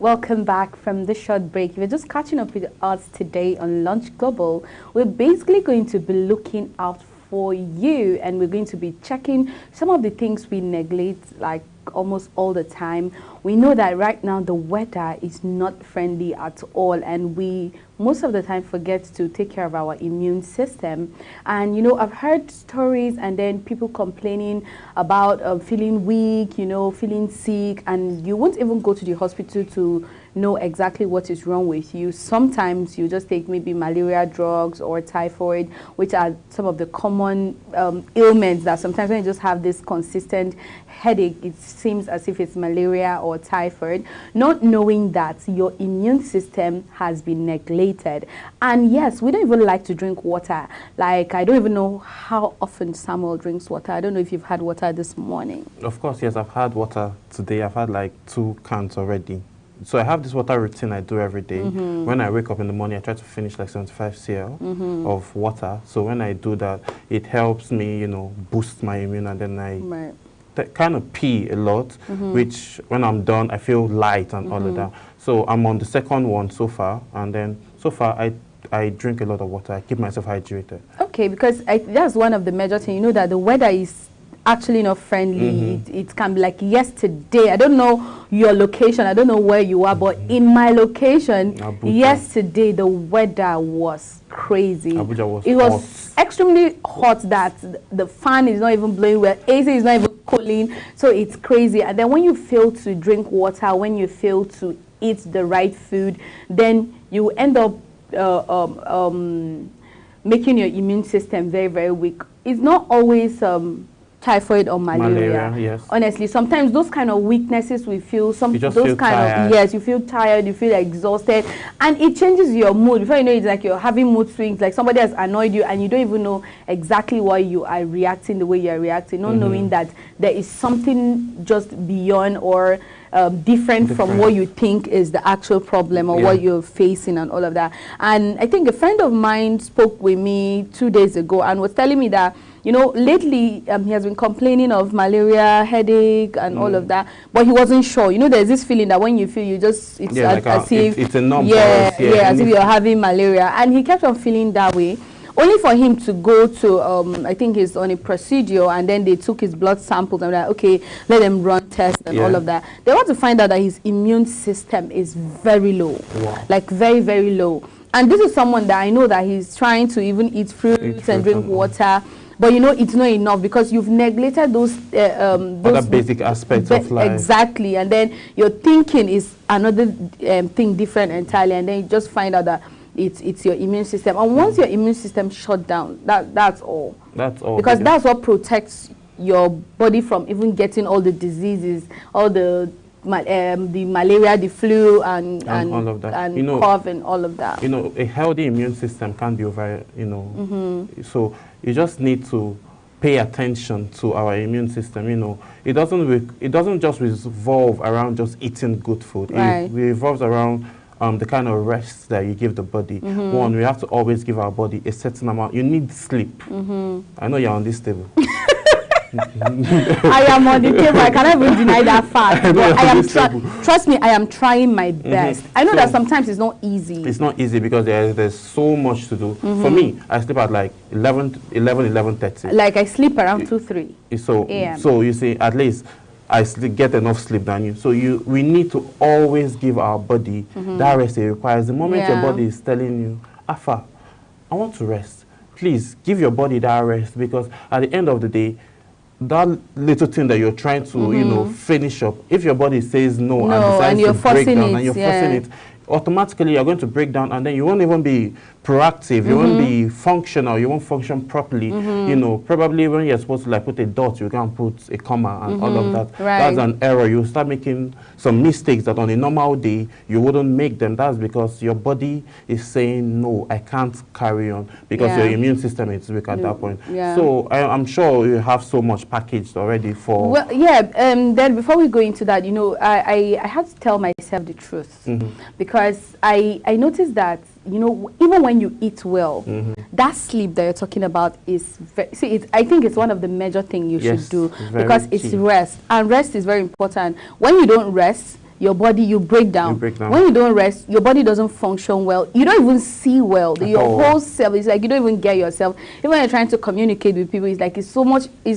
Welcome back from the short break. If you're just catching up with us today on Lunch Global, we're basically going to be looking out for you, and we're going to be checking some of the things we neglect, like almost all the time. We know that right now the weather is not friendly at all, and we most of the time forget to take care of our immune system. And you know, I've heard stories and then people complaining about feeling weak, you know, feeling sick, and you won't even go to the hospital to know exactly what is wrong with you. Sometimes you just take maybe malaria drugs or typhoid, which are some of the common ailments that sometimes when you just have this consistent headache, it seems as if it's malaria or typhoid, not knowing that your immune system has been neglected. And yes, we don't even like to drink water. Like, I don't even know how often Samuel drinks water. I don't know if you've had water this morning. Of course, yes, I've had water today. I've had like 2 cans already. So I have this water routine I do every day. When I wake up in the morning, I try to finish like 75 cl of water. So when I do that, it helps me, you know, boost my immune, and then I kind of pee a lot, which when I'm done, I feel light and all of that. So I'm on the second one so far, and then so far I drink a lot of water. I keep myself hydrated. Okay, because that's one of the major things. You know that the weather is actually not friendly. It can be like yesterday. I don't know your location. I don't know where you are, but in my location, yesterday the weather was crazy. It was extremely hot that the fan is not even blowing well. AC is not even cooling. So it's crazy. And then when you fail to drink water, when you fail to eat the right food, then you end up making your immune system very, very weak. It's not always typhoid or malaria. Yes. Honestly, sometimes those kind of weaknesses we feel, yes, you feel tired, you feel exhausted, and it changes your mood. Before you know, it's like you're having mood swings, like somebody has annoyed you and you don't even know exactly why you are reacting the way you are reacting, not knowing that there is something just beyond or different from what you think is the actual problem or what you're facing and all of that. And I think a friend of mine spoke with me 2 days ago and was telling me that, you know, lately he has been complaining of malaria, headache, and all of that, but he wasn't sure. You know, there's this feeling that when you feel, you just, it's as if it's a number. As if you're having malaria. And he kept on feeling that way, only for him to go to, I think he's on a procedure, and then they took his blood samples and they're like, okay, let them run tests and all of that. They want to find out that his immune system is very low, like very, very low. And this is someone that I know that he's trying to even eat fruits and drink water. But you know, it's not enough because you've neglected those other basic aspects of life. Exactly. And then your thinking is another thing different entirely. And then you just find out that it's your immune system. And once your immune system shut down, that's all. That's all. Because that's what protects your body from even getting all the diseases, all the malaria, the flu, and all of that, and you know, cough and all of that. You know, a healthy immune system can't be over, you know. So you just need to pay attention to our immune system. You know, it doesn't just revolve around just eating good food. It revolves around the kind of rest that you give the body. One, we have to always give our body a certain amount. You need sleep. I know you're on this table. I am on the table. I cannot even deny that fact. But I am trust me, I am trying my best. I know that sometimes it's not easy. It's not easy because there's so much to do. For me, I sleep at like 11:30. Like I sleep around 2-3 a.m. So you see, at least I get enough sleep than you. So we need to always give our body that rest it requires. The moment your body is telling you, Afa, I want to rest, please give your body that rest, because at the end of the day, that little thing that you're trying to, you know, finish up, if your body says no and decides to break down and you're forcing it, automatically you're going to break down, and then you won't even be proactive, you won't be functional, you won't function properly. You know, probably when you're supposed to like put a dot, you can't put a comma and all of that. That's an error. You start making some mistakes that on a normal day you wouldn't make them. That's because your body is saying, no, I can't carry on, because your immune system is weak at that point. So I'm sure you have so much packaged already for... Well, then before we go into that, you know, I had to tell myself the truth, because I noticed that, you know, even when you eat well, that sleep that you're talking about is I think it's one of the major things you should do, because it's rest, and rest is very important. When you don't rest, your body, you break down. When you don't rest, your body doesn't function well. You don't even see well. Your whole self is like you don't even get yourself. Even when you're trying to communicate with people, it's like it's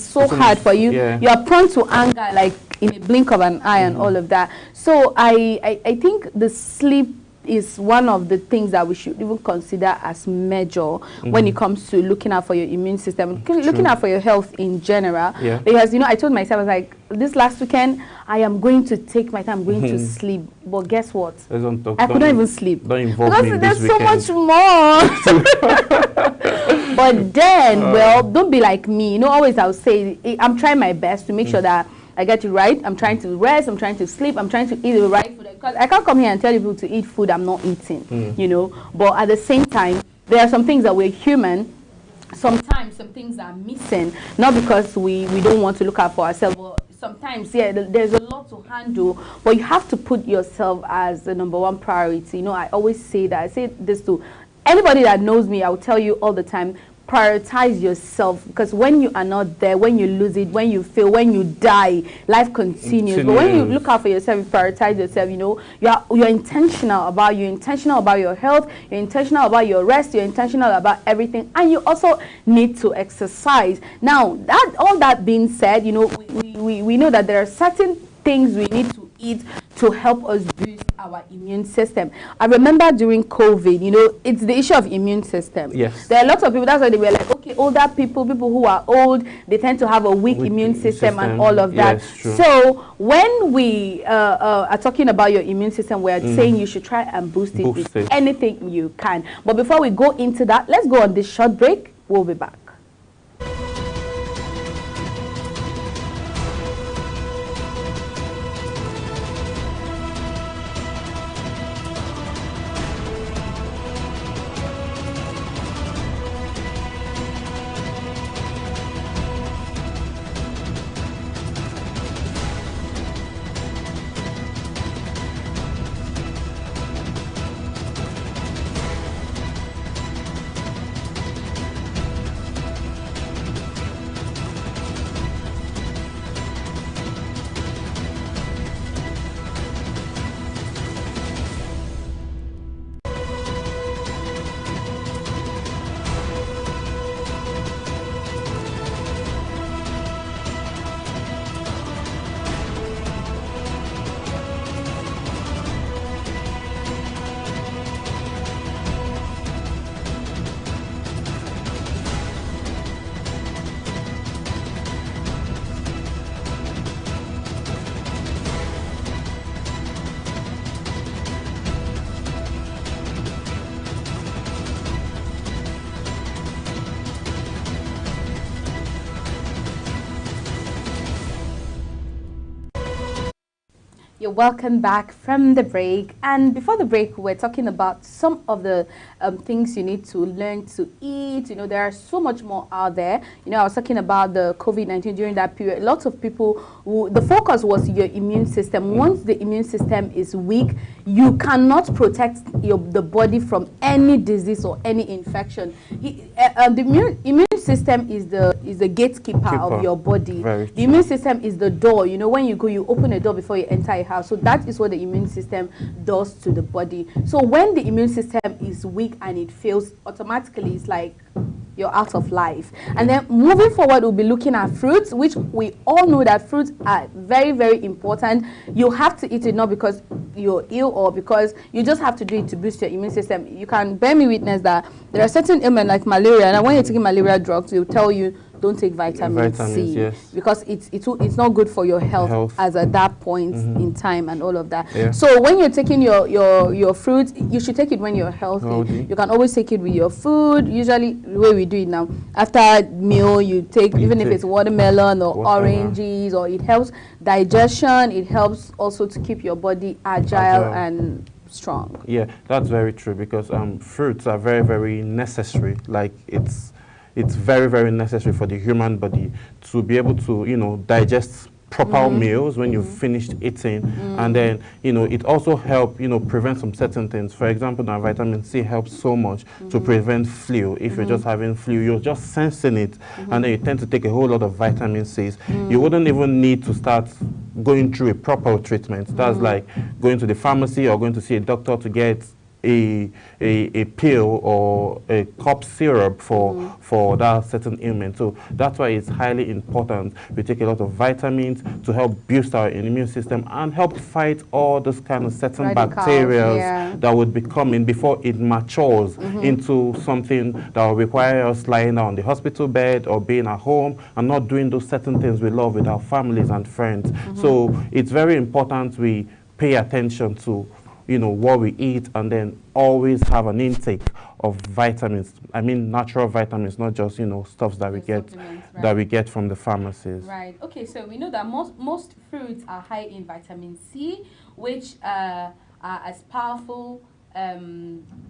so hard for you. You are prone to anger like in a blink of an eye and all of that. So I think the sleep is one of the things that we should even consider as major when it comes to looking out for your immune system, looking out for your health in general. Because, you know, I told myself, I was like, this last weekend, I am going to take my time, I'm going to sleep. But guess what? I couldn't even sleep. Don't involve me there's this so much more. But then, well, don't be like me. You know, always I'll say, I'm trying my best to make sure that I get it right. I'm trying to rest. I'm trying to sleep. I'm trying to eat the right food. Because I can't come here and tell people to eat food I'm not eating, you know. But at the same time, there are some things that we're human. Sometimes some things are missing, not because we don't want to look out for ourselves, but sometimes, yeah, there's a lot to handle, but you have to put yourself as the #1 priority. You know, I always say that. I say this to anybody that knows me. I will tell you all the time, prioritize yourself, because when you are not there, when you lose it, when you fail, when you die, life continues. But when you look out for yourself, you prioritize yourself, you know, you're intentional about your health, you're intentional about your rest, you're intentional about everything, and you also need to exercise. Now, all that being said, you know, we know that there are certain things we need to eat to help us boost our immune system. I remember during COVID, you know, it's the issue of immune system. Yes. There are lots of people, that's why they were like, okay, older people who are old, they tend to have a weak immune system and all of that. Yes, so when we are talking about your immune system, we're saying you should try and boost it with anything you can. But before we go into that, let's go on this short break. We'll be back. You're welcome back from the break. And before the break, we're talking about some of the things you need to learn to eat. You know, there are so much more out there. You know, I was talking about the COVID-19 during that period. Lots of people, the focus was your immune system. Once the immune system is weak, you cannot protect the body from any disease or any infection. The immune system is the gatekeeper of your body. The immune system is the door. You know, when you go, you open a door before you enter a house. So that is what the immune system does to the body. So when the immune system is weak and it fails, automatically it's like you're out of life. And then moving forward, we'll be looking at fruits, which we all know that fruits are very, very important. You have to eat it not because you're ill or because you just have to do it to boost your immune system. You can bear me witness that there are certain ailments like malaria, and when you're taking malaria drugs, they'll tell you don't take vitamin C because it's not good for your health as at that point in time and all of that. So when you're taking your fruit, you should take it when you're healthy. You can always take it with your food. Usually the way we do it now, after meal you take, even if it's watermelon or oranges, or it helps digestion. It helps also to keep your body agile and strong. Yeah, that's very true, because fruits are very, very necessary. Like it's very, very necessary for the human body to be able to, you know, digest proper meals when you've finished eating, and then it also helps prevent some certain things. For example, now vitamin C helps so much to prevent flu. If you're just having flu, you're just sensing it, and then you tend to take a whole lot of vitamin C's. You wouldn't even need to start going through a proper treatment. That's like going to the pharmacy or going to see a doctor to get a pill or a cup syrup for that certain ailment. So that's why it's highly important we take a lot of vitamins to help boost our immune system and help fight all those kind of certain bacteria that would be coming before it matures into something that will require us lying on the hospital bed or being at home and not doing those certain things we love with our families and friends. So it's very important we pay attention to what we eat, and then always have an intake of vitamins. I mean natural vitamins, not just stuffs that we get from the pharmacies. Right. Okay. So we know that most fruits are high in vitamin C, which are as powerful.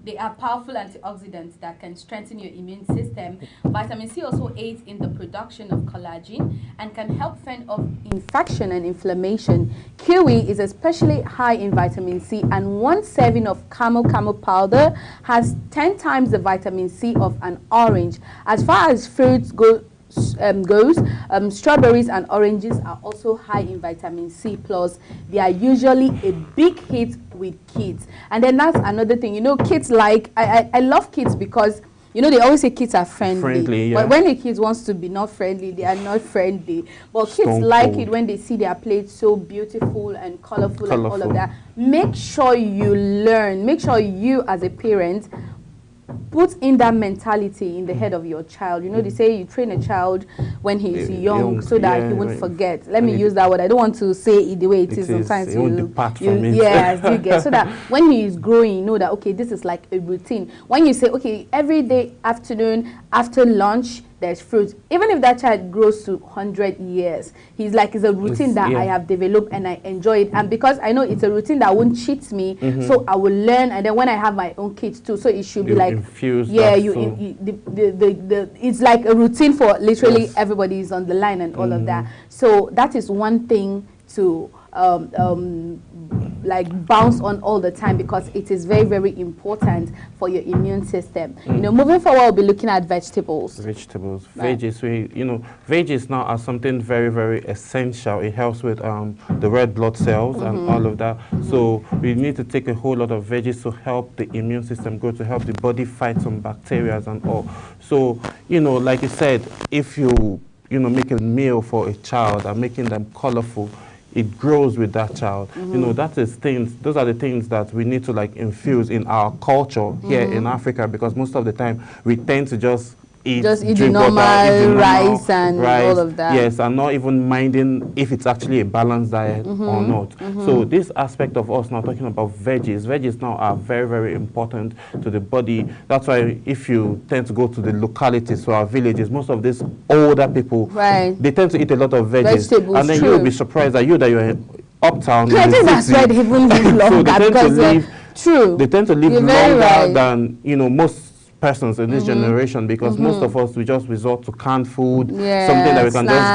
They are powerful antioxidants that can strengthen your immune system. Vitamin C also aids in the production of collagen and can help fend off infection and inflammation. Kiwi is especially high in vitamin C, and 1 serving of camel powder has 10 times the vitamin C of an orange. As far as fruits goes, strawberries and oranges are also high in vitamin C plus. They are usually a big hit with kids, and then that's another thing. Kids like I love kids because they always say kids are friendly, but when the kids wants to be not friendly, they are not friendly. But kids like it when they see their plates so beautiful and colorful and all of that. Make sure you learn. Make sure you as a parent put in that mentality in the head of your child. They say you train a child when he is young so that he won't forget. Let me use that word. I don't want to say it the way it is. Sometimes yes, you get. So that when he is growing, you know that, okay, this is like a routine. When you say, okay, every day afternoon after lunch, there's fruit. Even if that child grows to 100 years, he's like, it's a routine that I have developed and I enjoy it. And because I know it's a routine that won't cheat me, so I will learn. And then when I have my own kids too, so it should be like, it's like a routine for literally everybody is on the line and all of that. So that is one thing to like bounce on all the time, because it is very, very important for your immune system. Moving forward, we'll be looking at vegetables. Veggies. Veggies now are something very, very essential. It helps with the red blood cells and all of that. So we need to take a whole lot of veggies to help the immune system grow, to help the body fight some bacteria and all. So like you said, if you make a meal for a child and making them colorful, it grows with that child. Those are the things that we need to like infuse in our culture here in Africa, because most of the time we tend to just eat the normal rice and all of that. Yes, and not even minding if it's actually a balanced diet or not. So this aspect of us now talking about veggies now are very, very important to the body. That's why if you tend to go to the localities, to our villages, most of these older people, they tend to eat a lot of vegetables, and then you'll be surprised that you're uptown. I think that's why they even live longer. So they tend to live longer than most persons in this generation, because most of us, we just resort to canned food, something that we can just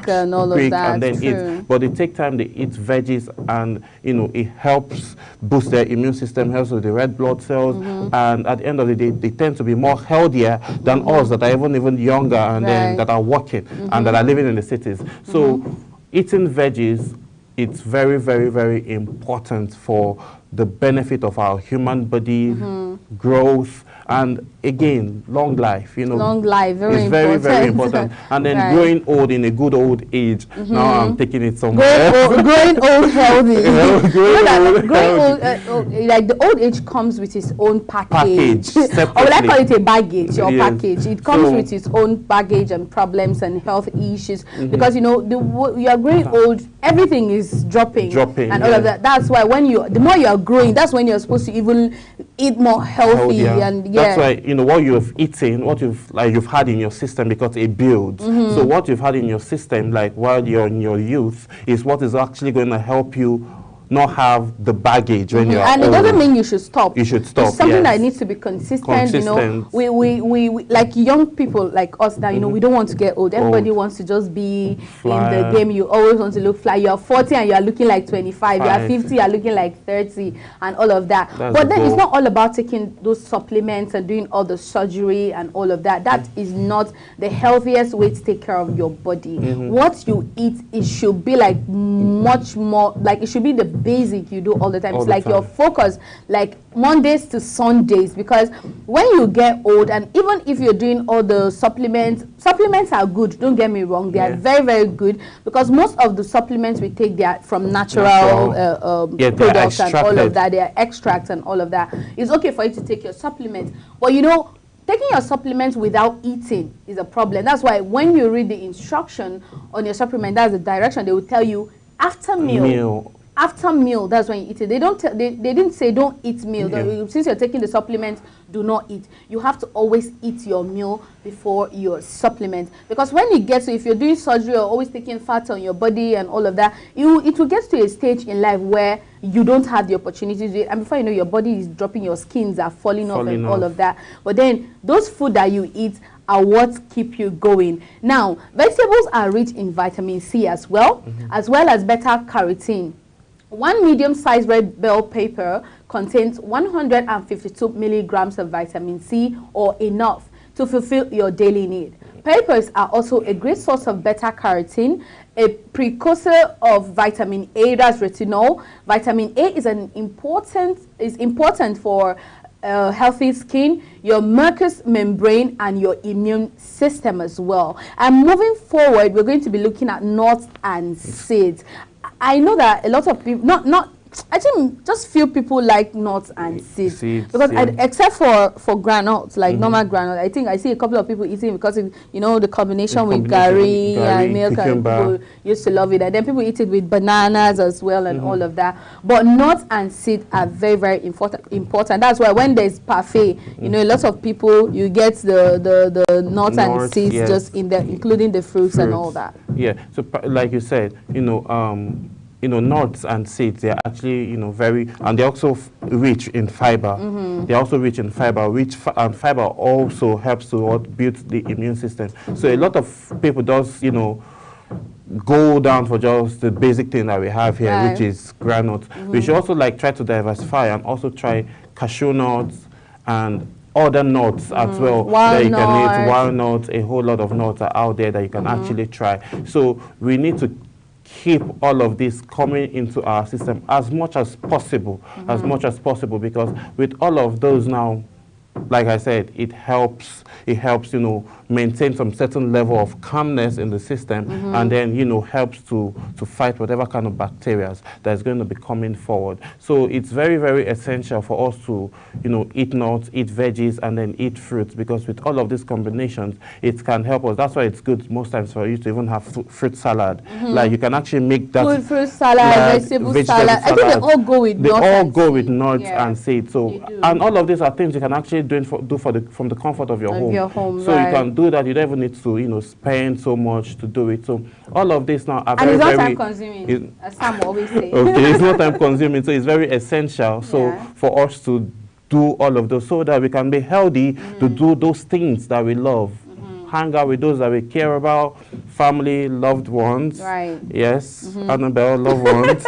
grab and all quick of that, and then eat. But they take time, they eat veggies, and it helps boost their immune system, helps with the red blood cells, and at the end of the day, they tend to be more healthier than us that are even younger and then that are working and that are living in the cities. So eating veggies, it's very, very, very important for the benefit of our human body, growth, and again, long life. Long life, very important. Very important. And then growing old in a good old age. Now I'm taking it somewhere. Growing old healthy. Like the old age comes with its own package. Or will I call it a baggage or package? It comes with its own baggage and problems and health issues, because you are growing old, everything is dropping and all of that. That's why the more you are growing, that's when you're supposed to even eat more healthy. And that's why what you've eaten, what you've had in your system, because it builds. So what you've had in your system, like while you're in your youth, is what is actually going to help you not have the baggage when you're and it old. doesn't mean you should stop. You should stop. It's something yes. that needs to be consistent. You know, we like young people like us now. You know, we don't want to get old. Everybody wants to just be in the game. You always want to look fly. You are 40 and you are looking like 25. You are 50, you are looking like 30, and all of that. But then it's not all about taking those supplements and doing all the surgery and all of that. That is not the healthiest way to take care of your body. What you eat, it should be like much more, like it should be the basic you do all the time. It's like your focus, like Mondays to Sundays, because when you get old, and even if you're doing all the supplements are good, don't get me wrong, they are very, very good, because most of the supplements we take, they are from natural products and all of that. They are extracts and all of that. It's okay for you to take your supplements, but you know, taking your supplements without eating is a problem. That's why when you read the instruction on your supplement, that's the direction, they will tell you after meal. After meal, that's when you eat it. They don't. They didn't say don't eat meal. Since you're taking the supplement, do not eat. You have to always eat your meal before your supplement, because when it gets to, if you're doing surgery or always taking fat on your body and all of that, it will get to a stage in life where you don't have the opportunity to do it, and before you know, your body is dropping, your skins are falling off and all of that. But then those food that you eat are what keep you going. Now, vegetables are rich in vitamin C as well as beta carotene. One medium-sized red bell pepper contains 152 milligrams of vitamin C, or enough to fulfill your daily need. Peppers are also a great source of beta carotene, a precursor of vitamin A, that's retinol. Vitamin A is important for healthy skin, your mucous membrane, and your immune system as well. And moving forward, we're going to be looking at nuts and seeds. I know that a lot of people, I think just few people like nuts and seeds because except for granules, like normal granules. I think I see a couple of people eating because you know, the combination with gari and milk, and people used to love it, and then people eat it with bananas as well and all of that. But nuts and seeds are very, very important. That's why when there's parfait, you know, a lot of people, you get the nuts and seeds just in there, including the fruits and all that. Yeah. So like you said, you know, nuts and seeds, they're actually, you know, and they're also rich in fiber. They're also rich in fiber, and fiber also helps to build the immune system. So a lot of people does, you know, go down for just the basic thing that we have here, which is granules. We should also like try to diversify and also try cashew nuts and other nuts as well that you can eat. Walnuts, a whole lot of nuts are out there that you can actually try. So we need to keep all of this coming into our system as much as possible, because with all of those now, like I said, it helps, you know, maintain some certain level of calmness in the system, and then, you know, helps to fight whatever kind of bacteria that is going to be coming forward. So it's very, very essential for us to, you know, eat nuts, eat veggies, and then eat fruits, because with all of these combinations, it can help us. That's why it's good most times for you to even have fruit salad. Like you can actually make that fruit salad, vegetable salad. I think they all go with nuts. They all go with nuts and seeds. So, and all of these are things you can actually do from the comfort of your home. So you can do that. You don't even need to, you know, spend so much to do it. So all of this now are very, and it's not time consuming, as Sam always say. Okay, it's not time consuming, so it's very essential. So for us to do all of those, so that we can be healthy, to do those things that we love. Hang out with those that we care about, family, loved ones. Right. Yes, Annabelle, loved ones.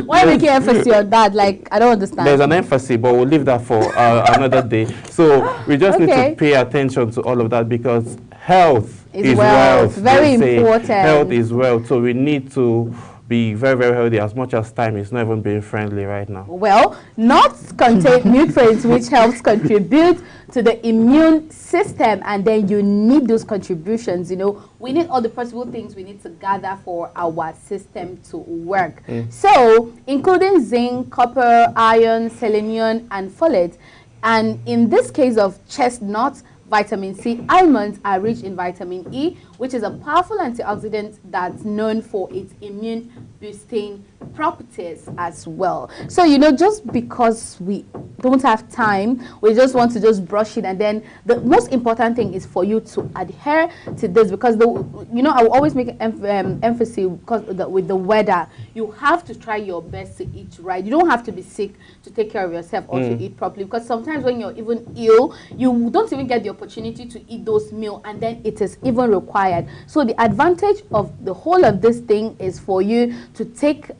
Why make emphasis on that? Like, I don't understand. There's an emphasis, but we'll leave that for another day. So we just need to pay attention to all of that, because health is wealth. Very important. Health is wealth. So we need to be very, very healthy, as much as time is not even being friendly right now. Well, nuts contain nutrients which helps contribute to the immune system, and then you need those contributions. You know, we need all the possible things we need to gather for our system to work. So, including zinc, copper, iron, selenium, and folate. And in this case of chestnuts, vitamin C, almonds are rich in vitamin E, which is a powerful antioxidant that's known for its immune boosting properties as well. So, you know, just because we don't have time, we just want to just brush it. And then the most important thing is for you to adhere to this, because I will always make emphasis, because with the weather, you have to try your best to eat right. You don't have to be sick to take care of yourself or to eat properly, because sometimes when you're even ill, you don't even get the opportunity to eat those meals, and then it is even required. So the advantage of the whole of this thing is for you to take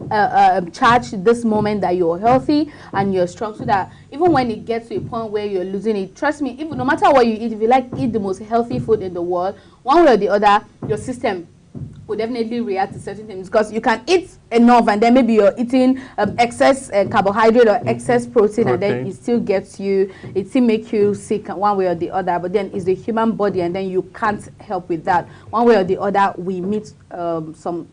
charge this moment that you're healthy and you're strong, so that even when it gets to a point where you're losing it, trust me, even no matter what you eat, if you eat the most healthy food in the world, one way or the other, your system will definitely react to certain things, because you can eat enough and then maybe you're eating excess carbohydrate or excess protein, and then it still makes you sick one way or the other. But then it's the human body, and then you can't help with that. One way or the other, we meet some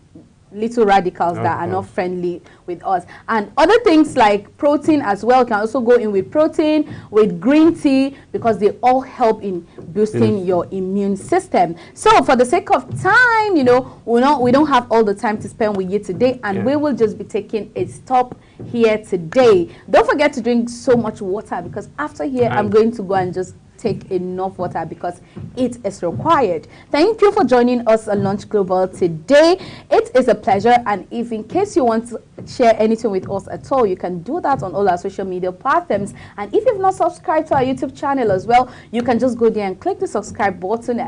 little radicals that are not friendly with us. And other things like protein as well can also go in with protein, with green tea, because they all help in boosting your immune system. So for the sake of time, we don't have all the time to spend with you today, and we will just be taking a stop here today. Don't forget to drink so much water, because after here I'm going to go and just take enough water, because it is required. Thank you for joining us on Lunch Global today. It is a pleasure, and if in case you want to share anything with us at all, you can do that on all our social media platforms. And if you've not subscribed to our YouTube channel as well, you can just go there and click the subscribe button,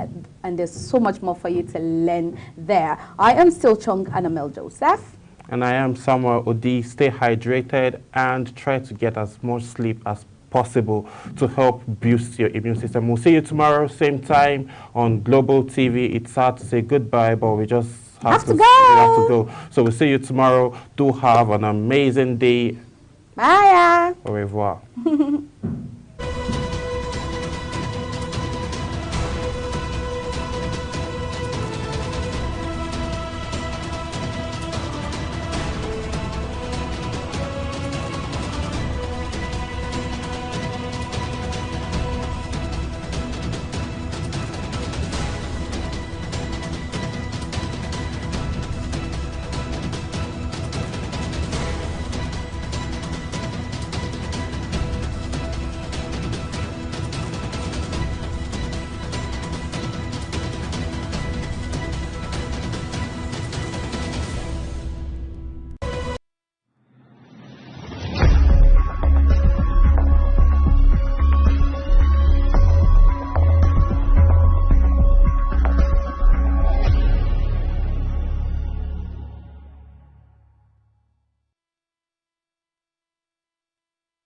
and there's so much more for you to learn there. I am still Chung Annamel Joseph. And I am Samuel Odi. Stay hydrated and try to get as much sleep as possible to help boost your immune system. We'll see you tomorrow, same time on Global TV. It's sad to say goodbye, but we just have to go. So we'll see you tomorrow. Do have an amazing day. Bye. Au revoir.